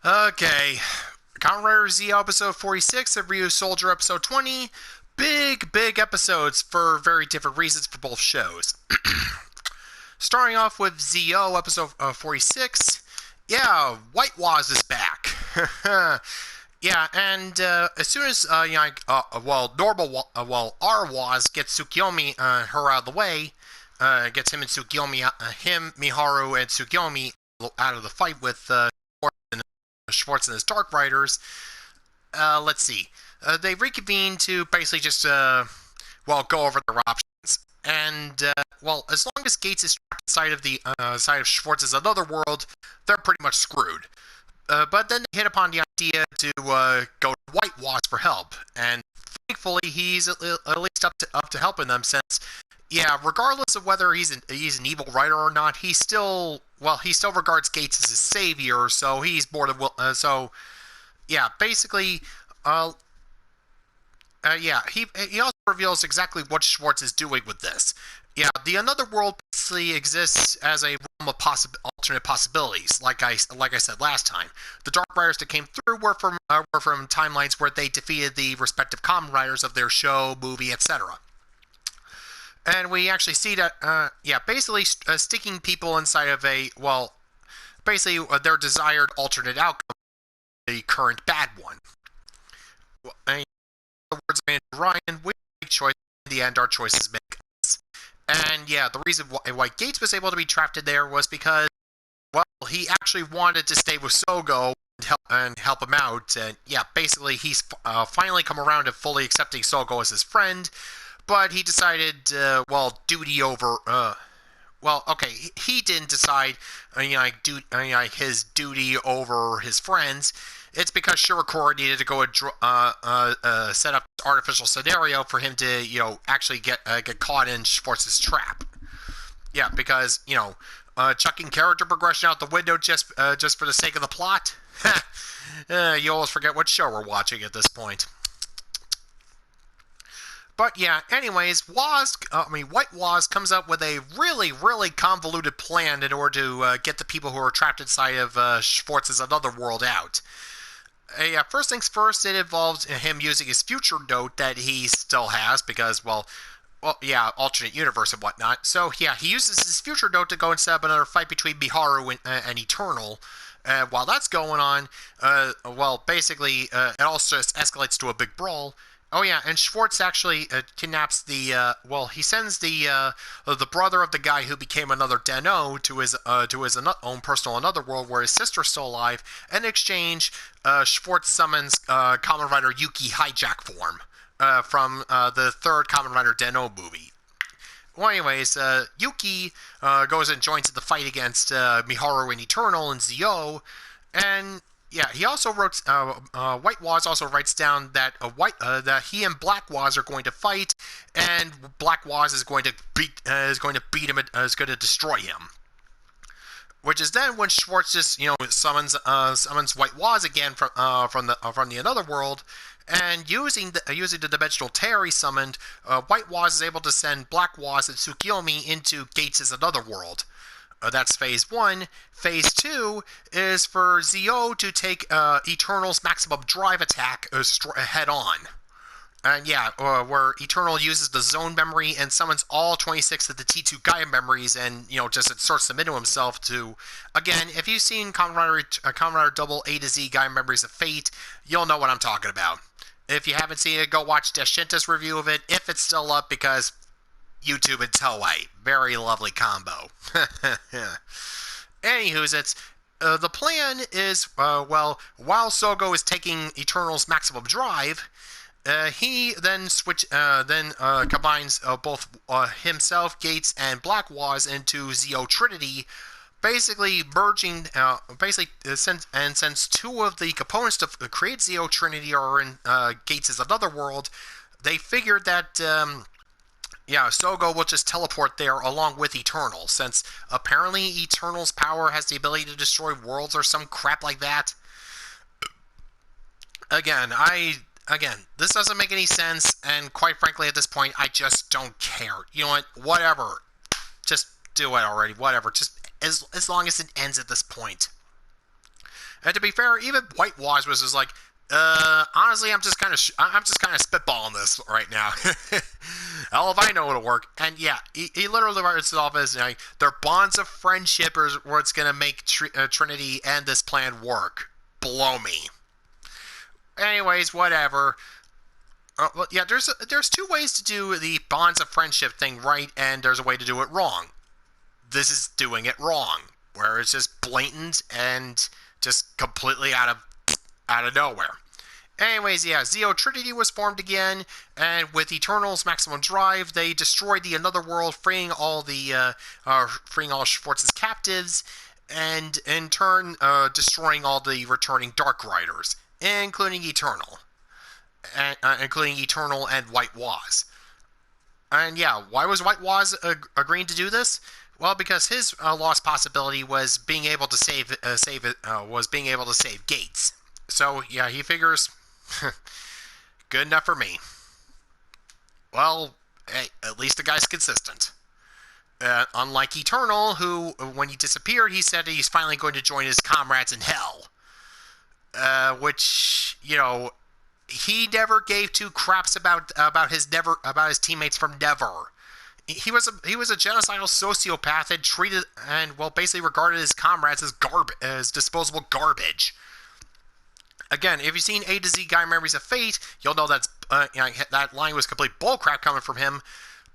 Okay, Kamen Rider Z episode 46 of Ryusoulger episode 20. Big episodes for very different reasons for both shows. Starting off with ZO episode 46. Yeah, White Waz is back. Yeah, and as soon as our Waz gets Tsukiyomi her out of the way, gets him and Tsukiyomi, Miharu, and Tsukiyomi out of the fight with Schwartz and his Dark Riders. Let's see. They reconvene to basically just go over their options. And as long as Gates is trapped inside of the side of Schwartz's Another World, they're pretty much screwed. But then they hit upon the idea to go to White Waz for help, and thankfully he's at least up to helping them. Since, yeah, regardless of whether he's an evil writer or not, he still regards Gates as his savior. So he's more than basically, he also reveals exactly what Schwartz is doing with this. Yeah, the Another World basically exists as a realm of alternate possibilities. Like I said last time, the Dark Riders that came through were from timelines where they defeated the respective Kamen Riders of their show, movie, etc. And we actually see that, basically sticking people inside of their desired alternate outcome, the current bad one. In other words, Ryan, we make choices. In the end, our choices make us. And yeah, the reason why Gates was able to be trapped in there was because, he actually wanted to stay with Sogo and help him out. And yeah, basically, he's finally come around to fully accepting Sogo as his friend. But he decided, duty over. He didn't decide, his duty over his friends. It's because Shirakura needed to go set up this artificial scenario for him to, actually get caught in Schwartz's trap. Yeah, because chucking character progression out the window just for the sake of the plot. You always forget what show we're watching at this point. But yeah, anyways, White Waz comes up with a really convoluted plan in order to get the people who are trapped inside of Schwartz's Another World out. First things first, it involves him using his future note that he still has because, alternate universe and whatnot. So yeah, he uses his future note to go and set up another fight between Miharu and Eternal. While that's going on, it also just escalates to a big brawl. Oh yeah, and Schwartz actually kidnaps he sends the brother of the guy who became another Den-O to his own personal Another World where his sister's still alive. In exchange, Schwartz summons Kamen Rider Yuki Hijack form from the third Kamen Rider Den-O movie. Well, anyways, Yuki goes and joins in the fight against Miharu and Eternal and Zio, and yeah, he also wrote. White Waz also writes down that that he and Black Waz are going to fight, and Black Waz is going to beat him. Is going to destroy him. Which is then when Schwartz just summons White Waz again from the Another World, and using the dimensional tear he summoned, White Waz is able to send Black Waz and Tsukiyomi into Gates' Another World. That's Phase 1. Phase 2 is for Zio to take Eternal's maximum drive attack head on. And yeah, where Eternal uses the zone memory and summons all 26 of the T2 Gaia memories and, just inserts them into himself to... Again, if you've seen Kamen Rider Double A to Z Gaia Memories of Fate, you'll know what I'm talking about. If you haven't seen it, go watch Deshinta's review of it, if it's still up, because... YouTube and Toei. Very lovely combo. Anywho's, the plan is, while Sogo is taking Eternal's maximum drive, he then combines both himself, Gates, and Black Waz into Zio Trinity, basically merging, since two of the components to create Zio Trinity are in Gates' Another World, they figured that... Sogo will just teleport there along with Eternal, since apparently Eternal's power has the ability to destroy worlds or some crap like that. Again, this doesn't make any sense, and quite frankly, at this point, I just don't care. You know what? Whatever. Just do it already. Whatever. Just as long as it ends at this point. And to be fair, even White Waz was just like, honestly, I'm just kind of spitballing this right now. Hell if I know it'll work. And yeah, he literally writes it off as like, their bonds of friendship are what's gonna make Trinity and this plan work. Blow me. Anyways, whatever. Well, yeah, there's two ways to do the bonds of friendship thing right, and there's a way to do it wrong. This is doing it wrong, where it's just blatant and just completely out of nowhere. Anyways, yeah, Zeo Trinity was formed again, and with Eternal's maximum drive, they destroyed the Another World, freeing all Schwartz's captives, and in turn, destroying all the returning Dark Riders, including Eternal and White Waz. And yeah, why was White Waz agreeing to do this? Well, because his lost possibility was being able to save Gates. So yeah, he figures, good enough for me. Well, hey, at least the guy's consistent. Unlike Eternal, who, when he disappeared, he said he's finally going to join his comrades in hell. Which, you know, he never gave two craps about his teammates from Never. He was a genocidal sociopath and treated basically regarded his comrades as disposable garbage. Again, if you've seen A to Z Guy Memories of Fate, you'll know that line was complete bullcrap coming from him.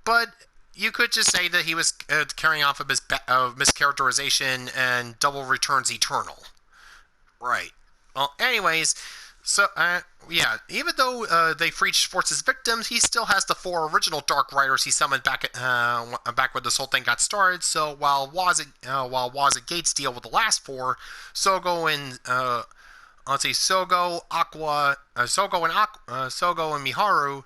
But you could just say that he was carrying off of his mischaracterization and double returns Eternal. Right. Well, anyways, so, yeah, even though they freed Schwartz's victims, he still has the 4 original Dark Riders he summoned back when this whole thing got started. So while Waz and Gates deal with the last 4, Sogo and Miharu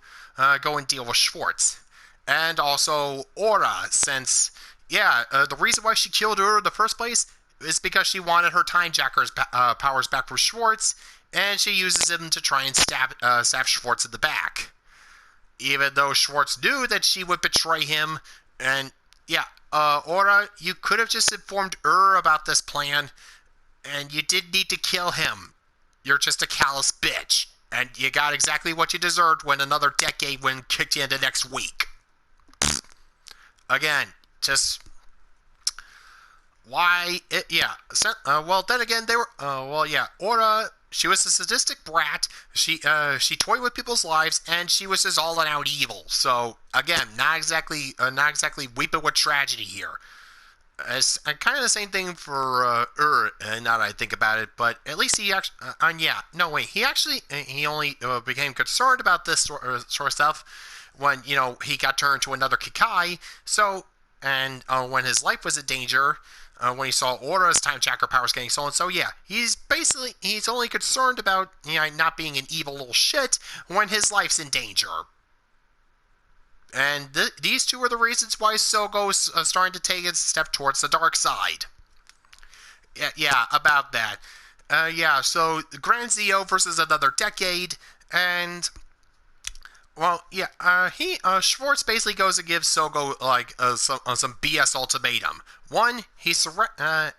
go and deal with Schwartz, and also Aura, since the reason why she killed Ura in the first place is because she wanted her Time Jacker's powers back from Schwartz. And she uses him to try and stab Schwartz in the back. Even though Schwartz knew that she would betray him. And, yeah, Aura, you could have just informed about this plan. And you didn't need to kill him. You're just a callous bitch. And you got exactly what you deserved when another decade kicked you into next week. Again, just... why... well, then again, they were... Aura... She was a sadistic brat. She toyed with people's lives, and she was just all out evil. So again, not exactly weeping with tragedy here. It's kind of the same thing for now that I think about it. But at least he actually, he only became concerned about this sort of stuff when he got turned to another Kikai. So when his life was in danger. When he saw Aura's Time Jacker powers getting stolen. So yeah, he's only concerned about not being an evil little shit when his life's in danger. And these two are the reasons why Sogo's starting to take its step towards the dark side. Yeah, about that. So Grand Zeo versus Another Decade, and... well, yeah, Schwartz basically goes and gives Sogo, some BS ultimatum. One, that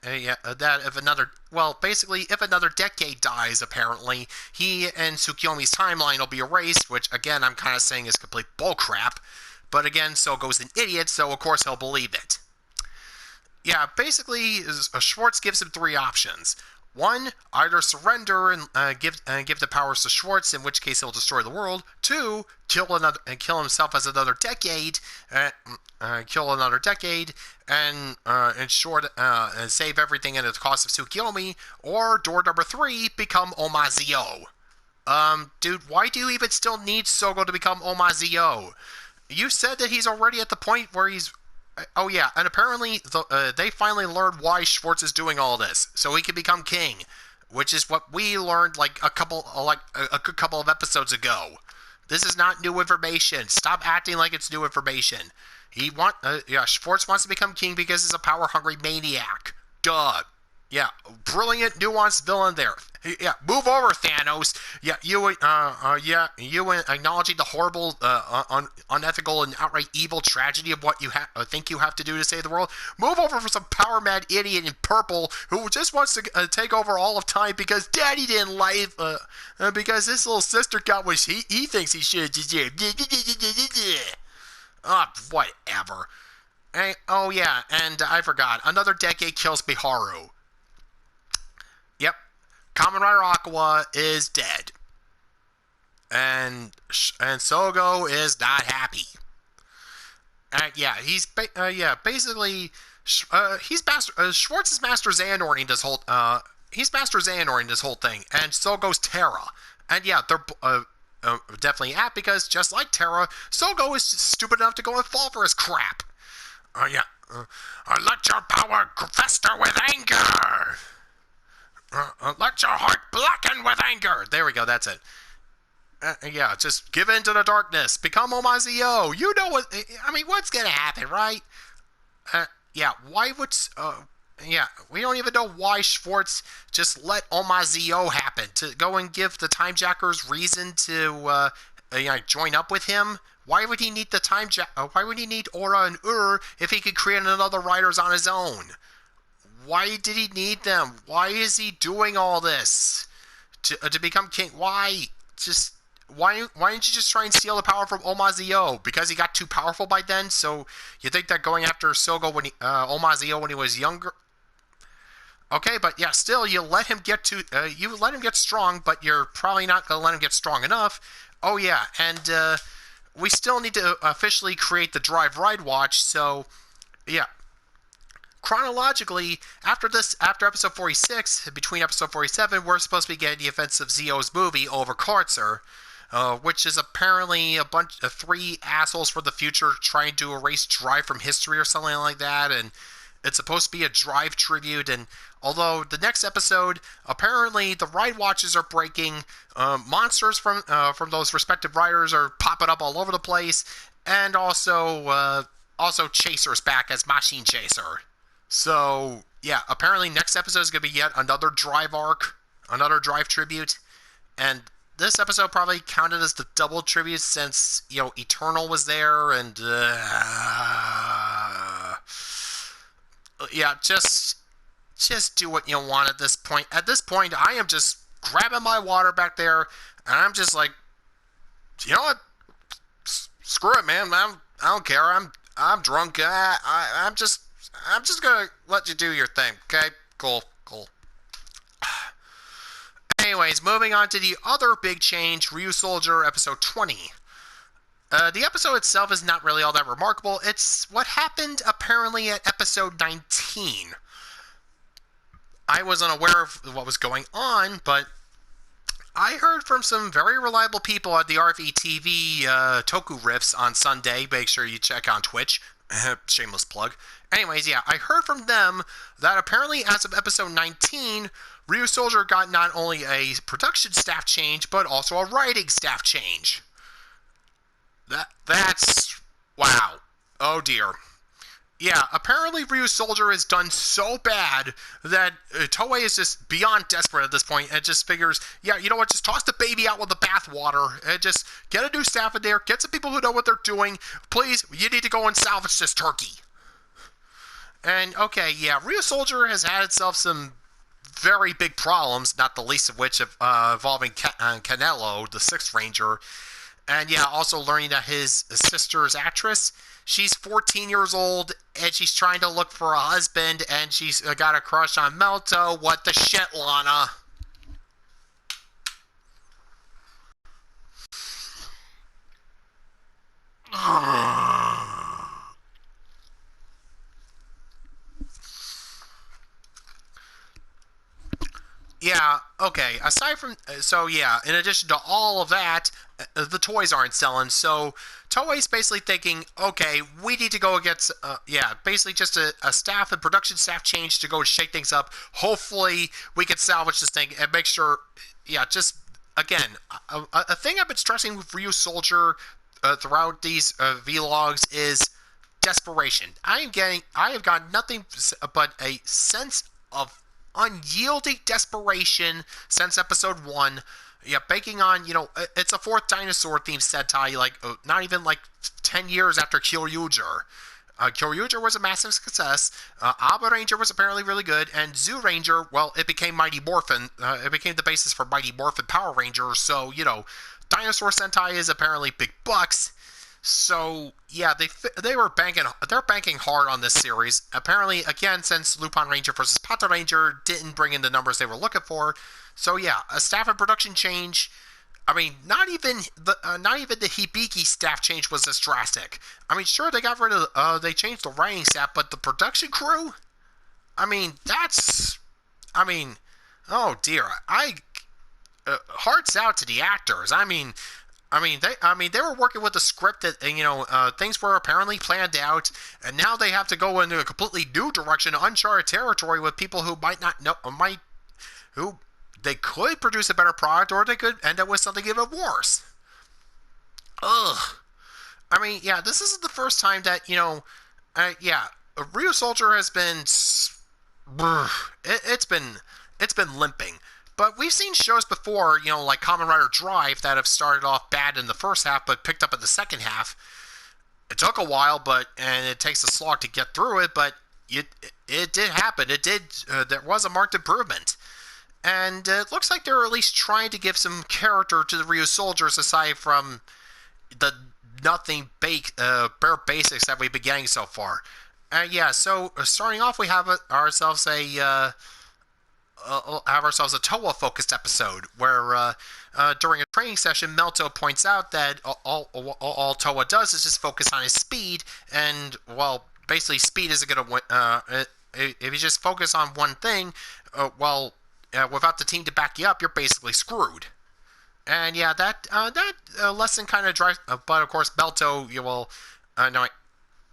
if another decade dies, apparently, he and Tsukiyomi's timeline will be erased, which, again, I'm kind of saying is complete bullcrap. But again, Sogo's an idiot, so of course he'll believe it. Yeah, basically, Schwartz gives him 3 options. 1, either surrender and give the powers to Schwartz, in which case he'll destroy the world. 2, kill himself as another decade, and ensure and save everything at the cost of Tsukiyomi. Or door number 3, become Omazio. Dude, why do you even still need Sogo to become Omazio? You said that he's already at the point where he's... oh yeah, and apparently they finally learned why Schwartz is doing all this, so he can become king, which is what we learned a couple of episodes ago. This is not new information. Stop acting like it's new information. Schwartz wants to become king because he's a power-hungry maniac. Duh. Yeah, brilliant, nuanced villain there. Yeah, move over, Thanos. You acknowledging the horrible, unethical, and outright evil tragedy of what you think you have to do to save the world. Move over for some power mad idiot in purple who just wants to take over all of time because Daddy didn't like, because his little sister got what he thinks he should. Whatever. Oh yeah, and I forgot. Another decade kills Biharu. Yep, Kamen Rider Aqua is dead, and Sogo is not happy. Yeah, basically, Schwartz is Master Xehanorting this whole he's Master Xehanorting this whole thing, and Sogo's Terra, and yeah, they're definitely apt because just like Terra, Sogo is stupid enough to go and fall for his crap. Let your power fester with anger. Let your heart blacken with anger. There we go, that's it. Yeah, just give in to the darkness. Become Omazio. You know what... I mean, what's gonna happen, right? Yeah, why would... yeah, we don't even know why Schwartz just let Omazio happen. To go and give the Time Jackers reason to join up with him. Why would he need the why would he need Aura and if he could create another Riders on his own? Why did he need them? Why is he doing all this? To become king? Why? Why didn't you just try and steal the power from Omazio? Because he got too powerful by then? So you think that going after Sogo Omazio when he was younger? Okay, but yeah, still you let him get strong, but you're probably not gonna let him get strong enough. Oh yeah, and we still need to officially create the Drive Ride Watch. So yeah. Chronologically, after episode 46, between episode 47, we're supposed to be getting the events of Zio's movie over Kartzer, which is apparently a bunch of 3 assholes for the future trying to erase Drive from history or something like that, and it's supposed to be a Drive tribute, and although the next episode, apparently the ride watches are breaking, monsters from those respective riders are popping up all over the place, and also Chaser's back as Machine Chaser. So, yeah, apparently next episode is going to be yet another Drive arc, another Drive tribute, and this episode probably counted as the double tribute since, Eternal was there, and, yeah, just do what you want at this point. At this point, I am just grabbing my water back there, and I'm just like, you know what? Screw it, man. I don't care. I'm drunk. I'm just gonna let you do your thing, okay? Cool. Anyways, moving on to the other big change, Ryusoulger episode 20. The episode itself is not really all that remarkable. It's what happened apparently at episode 19. I was unaware of what was going on, but I heard from some very reliable people at the RVTV Toku Riffs on Sunday. Make sure you check on Twitch. Shameless plug. Anyways, yeah, I heard from them that apparently as of episode 19, Ryusoulger got not only a production staff change, but also a writing staff change. That's... wow. Oh dear. Yeah, apparently Ryusoulger has done so bad that Toei is just beyond desperate at this point and just figures, yeah, you know what, just toss the baby out with the bathwater and just get a new staff in there, get some people who know what they're doing. Please, you need to go and salvage this turkey. And, okay, yeah, Ryusoulger has had itself some very big problems, not the least of which involving Canelo, the 6th Ranger. And, yeah, also learning that his sister's actress, she's 14 years old, and she's trying to look for a husband, and she's got a crush on Melto. What the shit, Lana? Yeah, okay, aside from... So, yeah, in addition to all of that, the toys aren't selling, so Toei's basically thinking, okay, we need to go against... basically just a staff and production staff change to go shake things up. Hopefully, we can salvage this thing and make sure... Yeah, just... Again, a thing I've been stressing with Ryusoulger throughout these vlogs is desperation. I have got nothing but a sense of unyielding desperation since episode 1. Yeah, banking on, it's a fourth dinosaur themed Sentai, like, not even like 10 years after Kyoryuger. Kyoryuger was a massive success. Aba Ranger was apparently really good, and Zoo Ranger, well, it became Mighty Morphin. It became the basis for Mighty Morphin Power Rangers. So, Dinosaur Sentai is apparently big bucks. So yeah, they're banking hard on this series. Apparently, again, since Lupin Ranger versus Pata Ranger didn't bring in the numbers they were looking for. So yeah, a staff and production change. I mean, not even the Hibiki staff change was this drastic. I mean, sure, they changed the writing staff, but the production crew. I mean, I mean, oh dear, hearts out to the actors. They were working with a script that things were apparently planned out, and now they have to go into a completely new direction, uncharted territory with people who might not know, who they could produce a better product, or they could end up with something even worse. Ugh. I mean, yeah, this isn't the first time that Ryusoulger has been. It's been limping. But we've seen shows before, like Kamen Rider Drive, that have started off bad in the first half, but picked up in the second half. It took a while, and it takes a slog to get through it, but it did happen. There was a marked improvement. And it looks like they're at least trying to give some character to the Ryusoulgers aside from the nothing bare basics that we've been getting so far. So starting off, we have ourselves a Toa focused episode where during a training session, Melto points out that all Toa does is just focus on his speed, and well, basically speed isn't going to win. If you just focus on one thing, without the team to back you up, you're basically screwed. And yeah, that lesson kind of drives. But of course, Melto,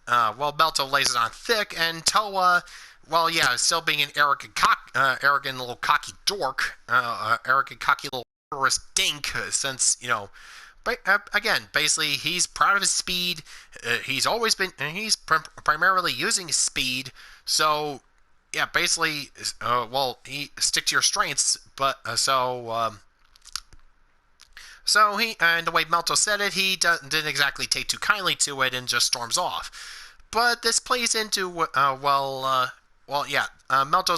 Melto lays it on thick, and Toa, well, yeah, still being an arrogant little cocky dork, arrogant cocky little terrorist dink, since again, basically he's proud of his speed. He's primarily using his speed. So yeah, basically, he stick to your strengths, but so he, and the way Melto said it, he didn't exactly take too kindly to it and just storms off. But this plays into, Melto's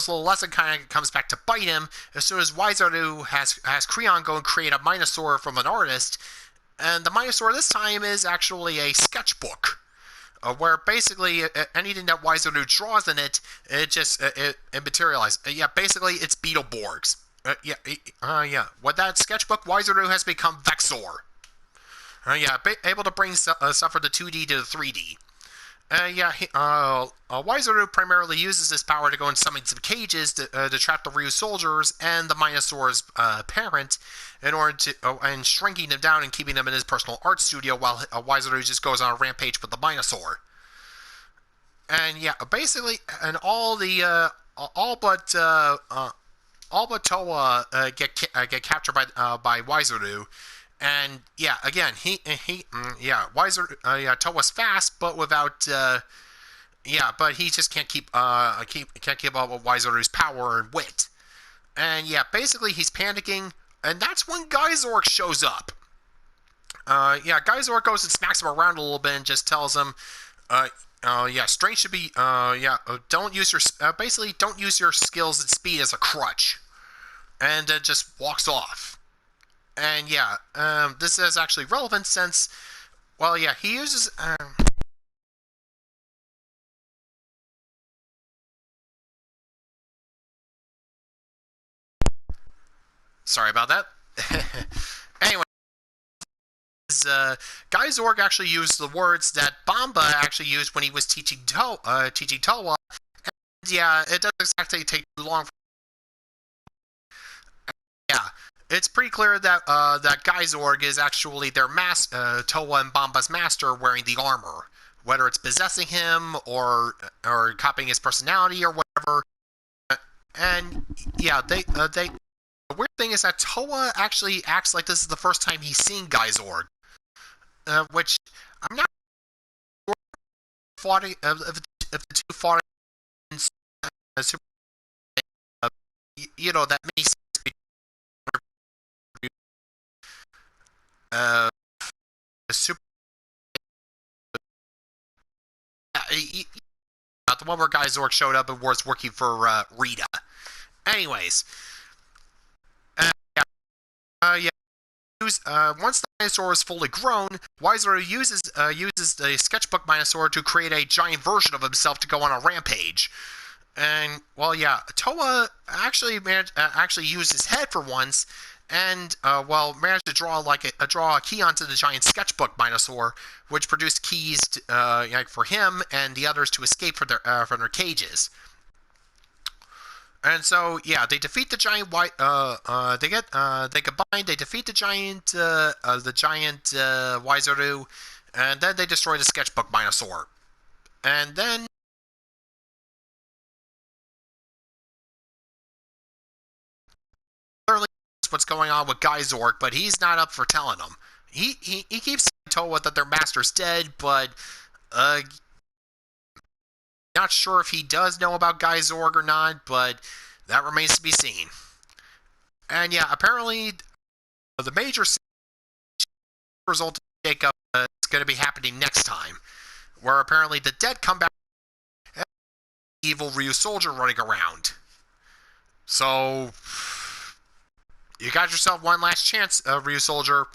little lesson kind of comes back to bite him as soon as Waizoru has Creon go and create a Minosaur from an artist. And the Minosaur this time is actually a sketchbook, where basically anything that Waizoru draws in it, it materializes. Basically it's Beetleborgs. With that sketchbook, Waizoru has become Vexor. Able to bring stuff from the 2D to the 3D. Waizoru primarily uses this power to go and summon some cages to trap the Ryusoulgers and the Minosaur's parent in order to, and shrinking them down and keeping them in his personal art studio while Waizoru just goes on a rampage with the Minosaur. And basically, and all but Toa get captured by Waizoru. And again, Waizoru, Toa's fast, but without, but he just can't keep up with Waizoru's power and wit. And basically he's panicking, and that's when Geizork shows up. Geizork goes and smacks him around a little bit and just tells him, strength should be, don't use your skills and speed as a crutch, and just walks off. And this is actually relevant since, he uses. Sorry about that. Anyway, Geizork actually used the words that Bamba actually used when he was teaching Toa. And it doesn't exactly take too long. It's pretty clear that that Geizork is actually their Toa and Bamba's master wearing the armor. Whether it's possessing him or copying his personality or whatever. And the weird thing is that Toa actually acts like this is the first time he's seen Geizork. Which I'm not sure if the two fought in Super that mini uh, super, the one where Guy Zork showed up and was working for Rita. Anyways, yeah, yeah. Once the dinosaur is fully grown, Wiseru uses the sketchbook dinosaur to create a giant version of himself to go on a rampage. And well, yeah, Toa actually used his head for once, and managed to draw a key onto the giant sketchbook dinosaur, which produced keys for him and the others to escape from their cages. And so, yeah, they defeat the giant white. They combine. They defeat the giant Wiseru, and then they destroy the sketchbook dinosaur. And then clearly what's going on with Guy Zork, but he's not up for telling them. He keeps telling Toa that their master's dead, but not sure if he does know about Guy Zork or not, but that remains to be seen. And yeah, apparently the major result of Jacob is going to be happening next time, where apparently the dead come back and evil Ryusoulger running around. So you got yourself one last chance, Ryusoulger.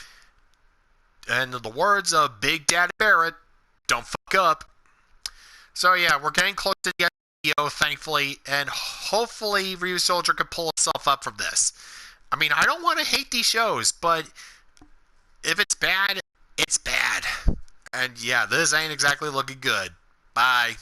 And in the words of Big Daddy Barrett, don't fuck up. So yeah, we're getting close to the end of the video, thankfully, and hopefully Ryusoulger can pull himself up from this. I mean, I don't want to hate these shows, but if it's bad, it's bad. And yeah, this ain't exactly looking good. Bye.